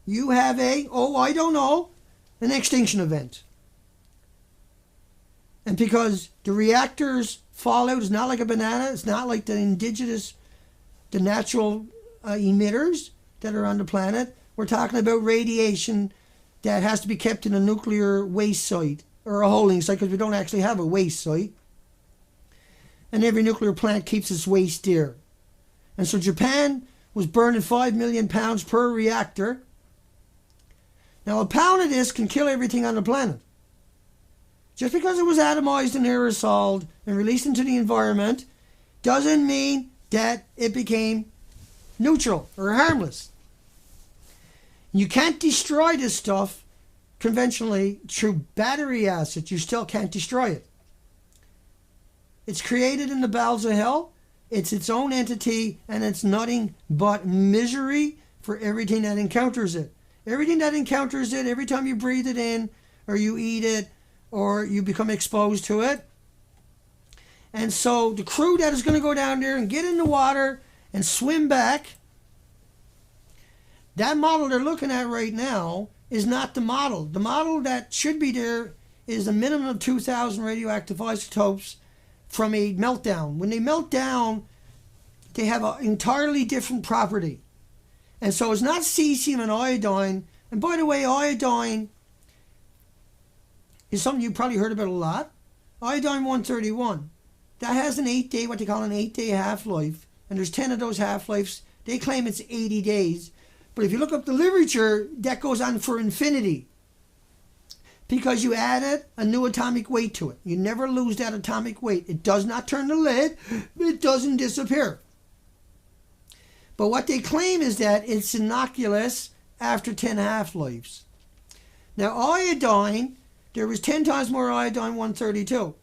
you have an extinction event. And because the reactors fallout is not like a banana, it's not like the indigenous, the natural emitters that are on the planet. We're talking about radiation that has to be kept in a nuclear waste site or a holding site because we don't actually have a waste site. And every nuclear plant keeps its waste there. And so Japan was burning 5 million pounds per reactor. Now a pound of this can kill everything on the planet. Just because it was atomized and aerosoled and released into the environment doesn't mean that it became neutral or harmless. You can't destroy this stuff conventionally through battery acid. You still can't destroy it. It's created in the bowels of hell. It's its own entity, and it's nothing but misery for everything that encounters it. Everything that encounters it, every time you breathe it in or you eat it or you become exposed to it. And so the crew that is going to go down there and get in the water and swim back, that model they're looking at right now is not the model. The model that should be there is a minimum of 2,000 radioactive isotopes from a meltdown. When they melt down, they have an entirely different property. And so it's not cesium and iodine. And by the way, iodine is something you've probably heard about a lot. Iodine-131. That has an 8-day, what they call an 8-day half-life. And there's 10 of those half-lives. They claim it's 80 days. But if you look up the literature, that goes on for infinity. Because you added a new atomic weight to it. You never lose that atomic weight. It does not turn to lead. It doesn't disappear. But what they claim is that it's innocuous after 10 half-lives. Now iodine, there was 10 times more iodine-132.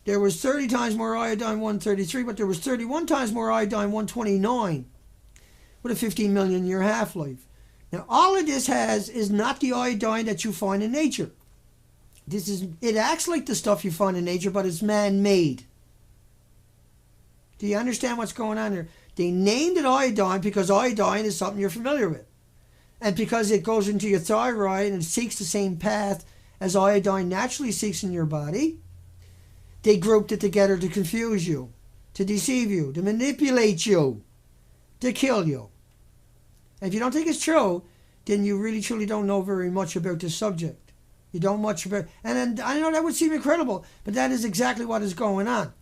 There was 30 times more iodine-133, but there was 31 times more iodine-129 with a 15 million year half-life. Now all of this is not the iodine that you find in nature. It acts like the stuff you find in nature, but it's man-made. Do you understand what's going on there? They named it iodine because iodine is something you're familiar with. And because it goes into your thyroid and seeks the same path as iodine naturally seeks in your body, they grouped it together to confuse you, to deceive you, to manipulate you, to kill you. And if you don't think it's true, then you really truly don't know very much about this subject. You don't much about, and I know that would seem incredible, but that is exactly what is going on.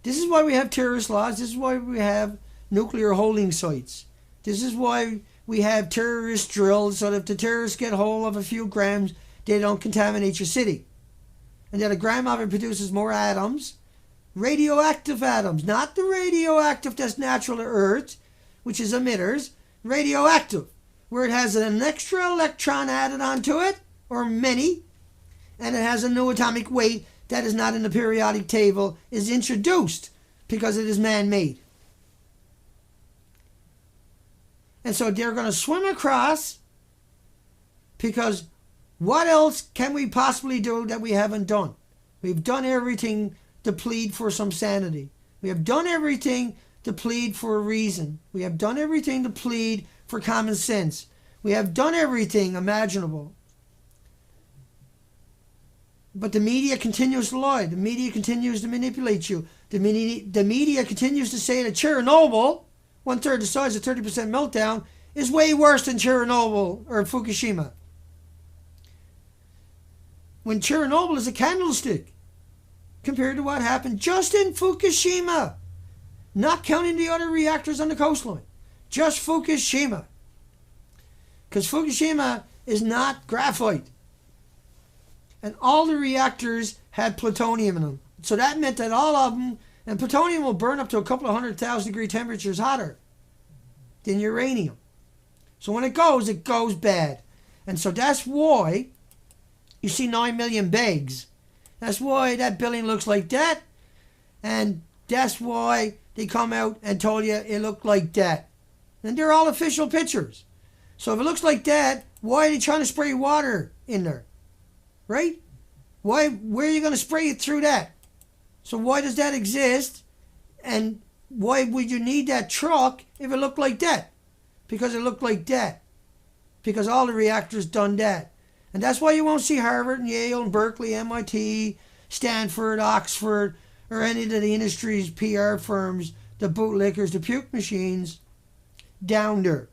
This is why we have terrorist laws. This is why we have nuclear holding sites. This is why we have terrorist drills, so that if the terrorists get hold of a few grams, they don't contaminate your city. And that a gram of it produces more atoms, radioactive atoms, not the radioactive that's natural to Earth, which is emitters, radioactive, where it has an extra electron added onto it, or many, and it has a new atomic weight that is not in the periodic table, is introduced because it is man-made. And so they're going to swim across, because what else can we possibly do that we haven't done? We've done everything to plead for some sanity. We have done everything to plead for a reason. We have done everything to plead for common sense. We have done everything imaginable. But the media continues to lie. The media continues to manipulate you. The media continues to say that Chernobyl, 1/3 the size of 30% meltdown, is way worse than Chernobyl or Fukushima. When Chernobyl is a candlestick compared to what happened just in Fukushima. Not counting the other reactors on the coastline. Just Fukushima. Because Fukushima is not graphite. And all the reactors had plutonium in them. So that meant that all of them, and plutonium will burn up to a couple of 100,000 degree temperatures hotter than uranium. So when it goes bad. And so that's why you see 9 million bags. That's why that building looks like that. And that's why they come out and told you it looked like that. And they're all official pictures. So if it looks like that, why are they trying to spray water in there? Right? Where are you going to spray it through that? So why does that exist? And why would you need that truck if it looked like that? Because it looked like that. Because all the reactors done that. And that's why you won't see Harvard and Yale and Berkeley, MIT, Stanford, Oxford, or any of the industry's PR firms, the bootlickers, the puke machines, down there.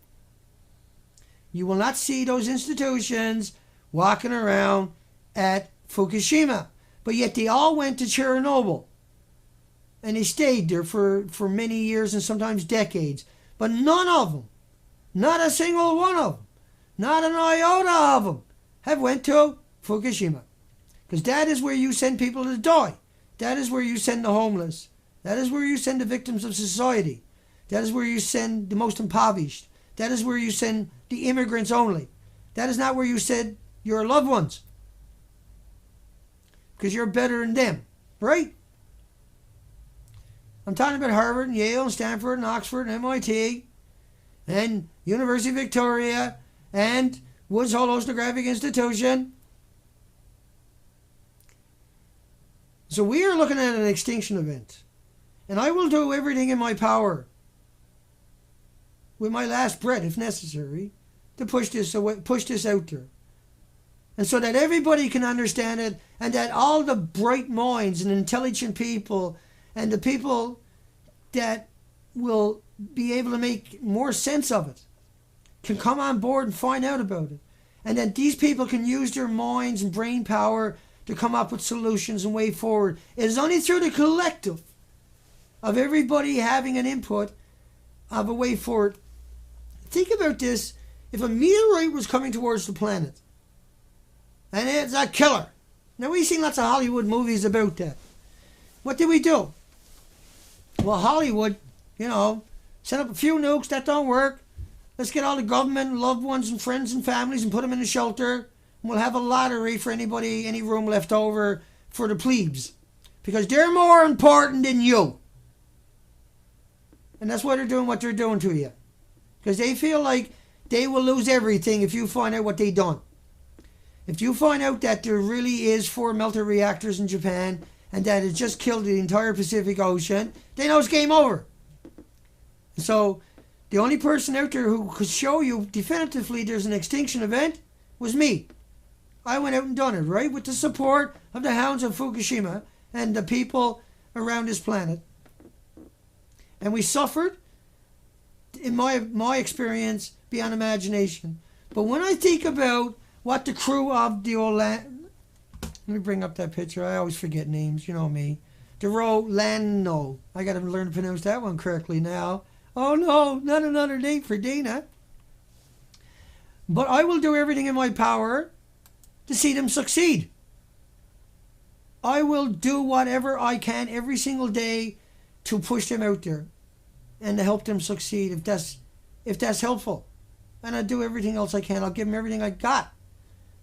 You will not see those institutions walking around at Fukushima. But yet they all went to Chernobyl. And they stayed there for many years and sometimes decades. But none of them, not a single one of them, not an iota of them, have went to Fukushima. Because that is where you send people to die. That is where you send the homeless. That is where you send the victims of society. That is where you send the most impoverished. That is where you send the immigrants only. That is not where you send your loved ones. Because you're better than them, right? I'm talking about Harvard and Yale and Stanford and Oxford and MIT and University of Victoria and Woods Hole Oceanographic Institution. So we are looking at an extinction event. And I will do everything in my power, with my last breath if necessary, to push this away, push this out there. And so that everybody can understand it, and that all the bright minds and intelligent people and the people that will be able to make more sense of it can come on board and find out about it. And that these people can use their minds and brain power to come up with solutions and way forward. It is only through the collective of everybody having an input of a way forward. Think about this. If a meteorite was coming towards the planet, and it's a killer. Now, we've seen lots of Hollywood movies about that. What did we do? Well, Hollywood, set up a few nukes. That don't work. Let's get all the government and loved ones and friends and families and put them in a shelter. And we'll have a lottery for anybody, any room left over for the plebes. Because they're more important than you. And that's why they're doing what they're doing to you. Because they feel like they will lose everything if you find out what they done. If you find out that there really is 4 melter reactors in Japan and that it just killed the entire Pacific Ocean, they know it's game over. So the only person out there who could show you definitively there's an extinction event was me. I went out and done it, right? With the support of the hounds of Fukushima and the people around this planet. And we suffered, in my experience, beyond imagination. But when I think about what the crew of the let me bring up that picture. I always forget names, you know me. The Rolando. I got to learn to pronounce that one correctly now. Oh no, not another name for Dana. But I will do everything in my power to see them succeed. I will do whatever I can every single day to push them out there and to help them succeed if that's helpful. And I'll do everything else I can. I'll give them everything I got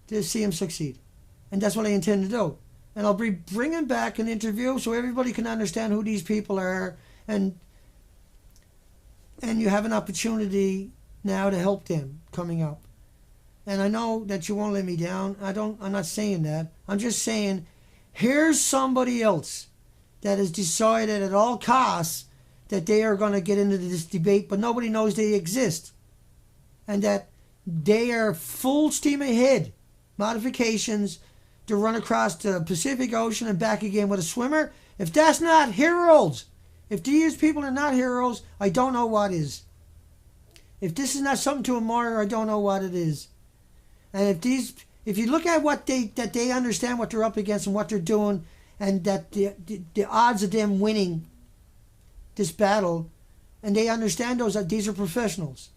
to see them succeed. And that's what I intend to do. And I'll be bringing back an interview so everybody can understand who these people are, and you have an opportunity now to help them coming up. And I know that you won't let me down. I'm not saying that. I'm just saying, here's somebody else that has decided at all costs that they are going to get into this debate, but nobody knows they exist. And that they are full steam ahead. Modifications to run across the Pacific Ocean and back again with a swimmer. If that's not heroes, if these people are not heroes, I don't know what is. If this is not something to admire, I don't know what it is. And if you look at that they understand what they're up against and what they're doing, and that the odds of them winning this battle, and they understand these are professionals.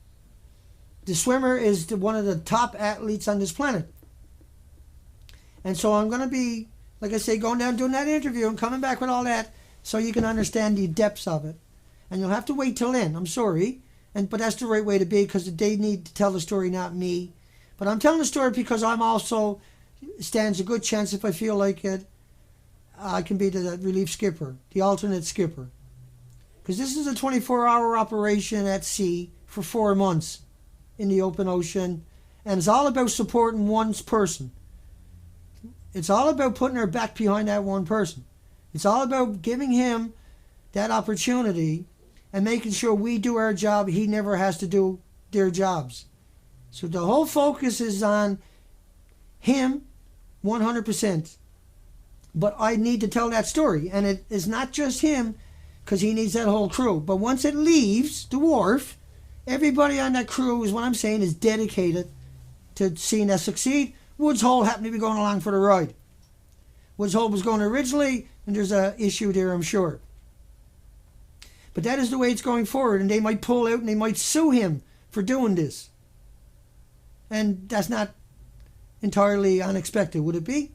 The swimmer is one of the top athletes on this planet. And so I'm going to be, like I say, going down doing that interview and coming back with all that so you can understand the depths of it. And you'll have to wait till then. I'm sorry. But that's the right way to be, because they need to tell the story, not me. But I'm telling the story because I'm also stands a good chance, if I feel like it, I can be the relief skipper, the alternate skipper. Because this is a 24-hour operation at sea for 4 months in the open ocean. And it's all about supporting one person. It's all about putting our back behind that one person. It's all about giving him that opportunity and making sure we do our job. He never has to do their jobs. So the whole focus is on him 100%. But I need to tell that story. And it is not just him, because he needs that whole crew. But once it leaves the wharf, everybody on that crew, is what I'm saying, is dedicated to seeing that succeed. Woods Hole happened to be going along for the ride. Woods Hole was going originally, and there's an issue there, I'm sure. But that is the way it's going forward, and they might pull out and they might sue him for doing this. And that's not entirely unexpected, would it be?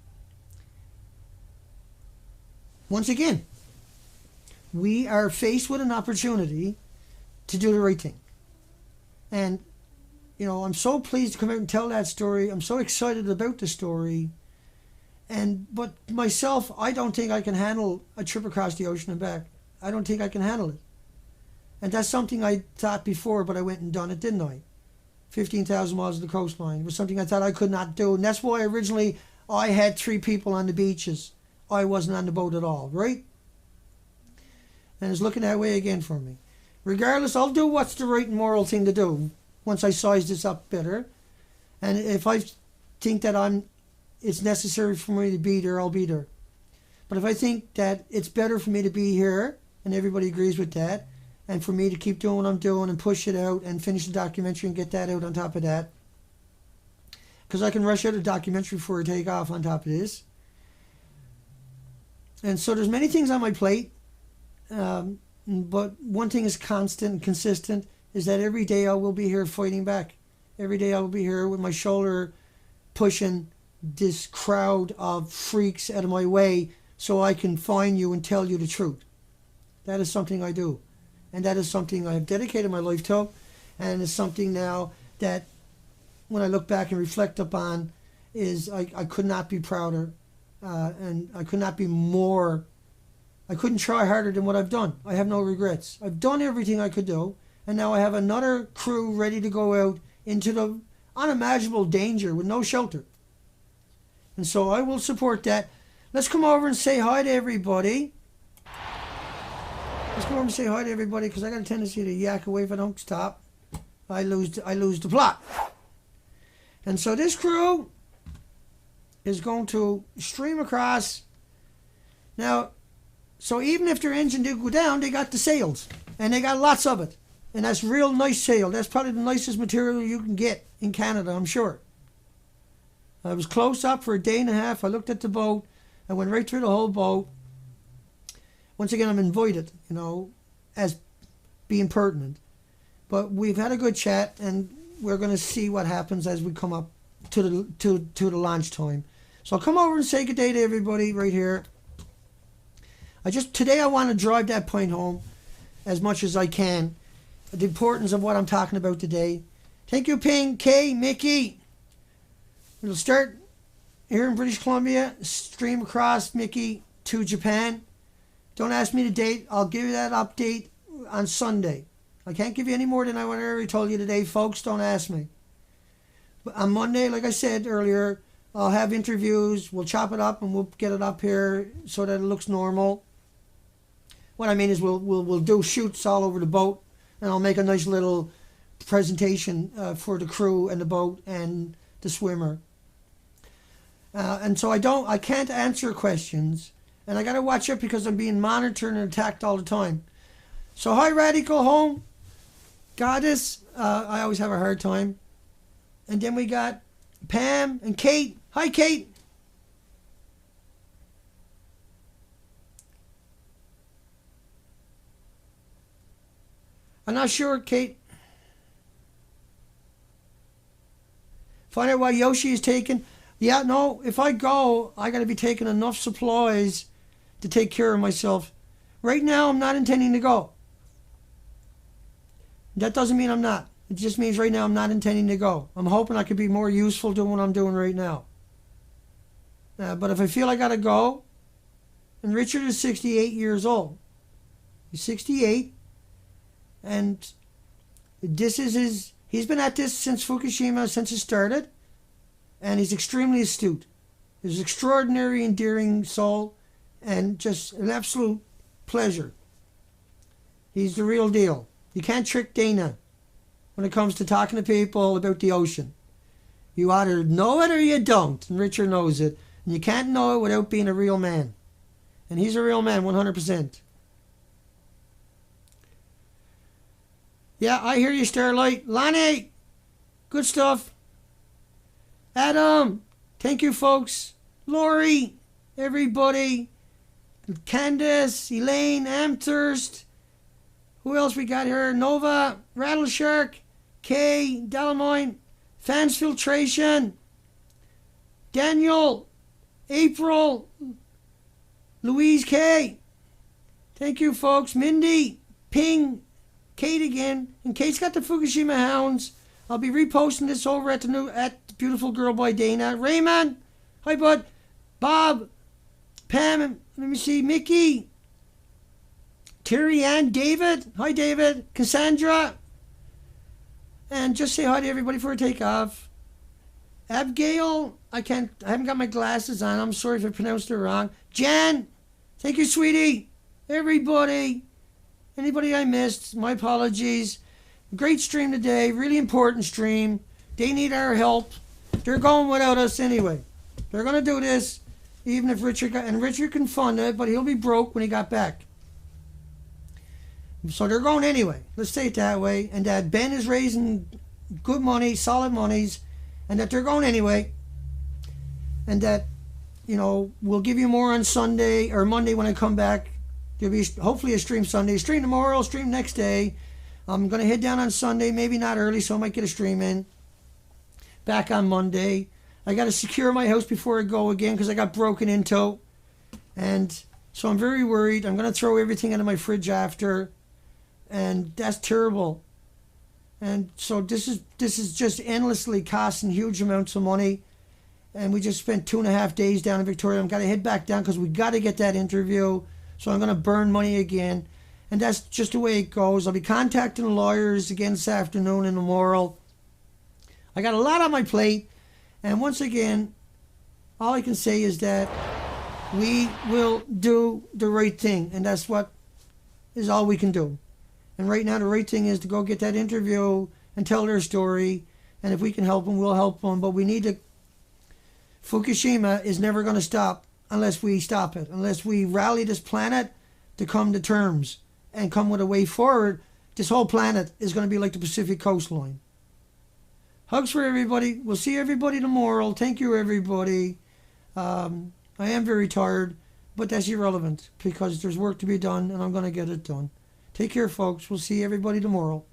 Once again, we are faced with an opportunity to do the right thing. And I'm so pleased to come out and tell that story. I'm so excited about the story. But myself, I don't think I can handle a trip across the ocean and back. I don't think I can handle it. And that's something I thought before, but I went and done it, didn't I? 15,000 miles of the coastline. It was something I thought I could not do. And that's why originally I had 3 people on the beaches. I wasn't on the boat at all, right? And it's looking that way again for me. Regardless, I'll do what's the right and moral thing to do once I size this up better. And if I think that it's necessary for me to be there, I'll be there. But if I think that it's better for me to be here, and everybody agrees with that, and for me to keep doing what I'm doing and push it out and finish the documentary and get that out on top of that, because I can rush out a documentary before I take off on top of this. And so there's many things on my plate, but one thing is constant and consistent, is that every day I will be here fighting back. Every day I will be here with my shoulder pushing this crowd of freaks out of my way so I can find you and tell you the truth. That is something I do. And that is something I have dedicated my life to. And it's something now that when I look back and reflect upon, is I could not be prouder. And I could not be more. I couldn't try harder than what I've done. I have no regrets. I've done everything I could do. And now I have another crew ready to go out into the unimaginable danger with no shelter. And so I will support that. Let's come over and say hi to everybody. Let's come over and say hi to everybody, because I got a tendency to yak away if I don't stop. I lose the plot. And so this crew is going to stream across. Now, so even if their engine did go down, they got the sails. And they got lots of it. And that's real nice sail. That's probably the nicest material you can get in Canada, I'm sure. I was close up for a day and a half. I looked at the boat. I went right through the whole boat. Once again, I'm invited, as being pertinent. But we've had a good chat, and we're going to see what happens as we come up to the launch time. So I'll come over and say good day to everybody right here. Today I want to drive that point home as much as I can. The importance of what I'm talking about today. Thank you, Ping, Kay, Mickey. We'll start here in British Columbia, stream across, Mickey, to Japan. Don't ask me the date. I'll give you that update on Sunday. I can't give you any more than I already told you today, folks. Don't ask me. But on Monday, like I said earlier, I'll have interviews. We'll chop it up and we'll get it up here so that it looks normal. What I mean is we'll do shoots all over the boat, and I'll make a nice little presentation for the crew and the boat and the swimmer. And so I can't answer questions, and I got to watch it because I'm being monitored and attacked all the time. So hi, Radical Home, Goddess. I always have a hard time. And then we got Pam and Kate. Hi, Kate. I'm not sure, Kate. Find out why Yoshi is taken. Yeah, no, if I go, I got to be taking enough supplies to take care of myself. Right now, I'm not intending to go. That doesn't mean I'm not. It just means right now I'm not intending to go. I'm hoping I could be more useful doing what I'm doing right now. But if I feel I got to go, and Richard is 68 years old. He's 68. And this is he's been at this since Fukushima, since it started. And he's extremely astute. He's an extraordinary, endearing soul. And just an absolute pleasure. He's the real deal. You can't trick Dana when it comes to talking to people about the ocean. You either know it or you don't. And Richard knows it. And you can't know it without being a real man. And he's a real man, 100%. Yeah, I hear you, Starlight. Lonnie, good stuff. Adam, thank you, folks. Lori, everybody. Candace, Elaine, Amthurst. Who else we got here? Nova, Rattleshark, Kay, Dalamoine, Fans Filtration, Daniel, April, Louise K. Thank you, folks. Mindy, Ping, Kate again. And Kate's got the Fukushima Hounds. I'll be reposting this over at the Beautiful Girl by Dana. Raymond, hi, bud. Bob, Pam, let me see, Mickey, Terry Ann, David, hi, David, Cassandra, and just say hi to everybody before I take off. Abigail, I haven't got my glasses on. I'm sorry if I pronounced it wrong. Jan, thank you, sweetie. Everybody, anybody I missed, my apologies. Great stream today, really important stream. They need our help. they're going without us anyway. They're going to do this, even if Richard and Richard can fund it, but he'll be broke when he got back. So they're going anyway. Let's say it that way. And that Ben is raising good money, solid monies, and that they're going anyway. And that, you know, we'll give you more on Sunday or Monday when I come back. There'll be hopefully a stream Sunday, stream tomorrow, stream next day. I'm going to head down on Sunday, maybe not early, so I might get a stream in. Back on Monday. I got to secure my house before I go again because I got broken into. And so I'm very worried. I'm going to throw everything into my fridge after. And that's terrible. And so this is just endlessly costing huge amounts of money. And we just spent 2.5 days down in Victoria. I'm got to head back down because we got to get that interview. So I'm going to burn money again. And that's just the way it goes. I'll be contacting lawyers again this afternoon and tomorrow. I got a lot on my plate. And once again, all I can say is that we will do the right thing. And that's what is all we can do. And right now the right thing is to go get that interview and tell their story. And if we can help them, we'll help them. But we need to... Fukushima is never going to stop unless we stop it. Unless we rally this planet to come to terms and come with a way forward. This whole planet is going to be like the Pacific coastline. Hugs for everybody. We'll see everybody tomorrow. Thank you, everybody. I am very tired, but that's irrelevant because there's work to be done, and I'm going to get it done. Take care, folks. We'll see everybody tomorrow.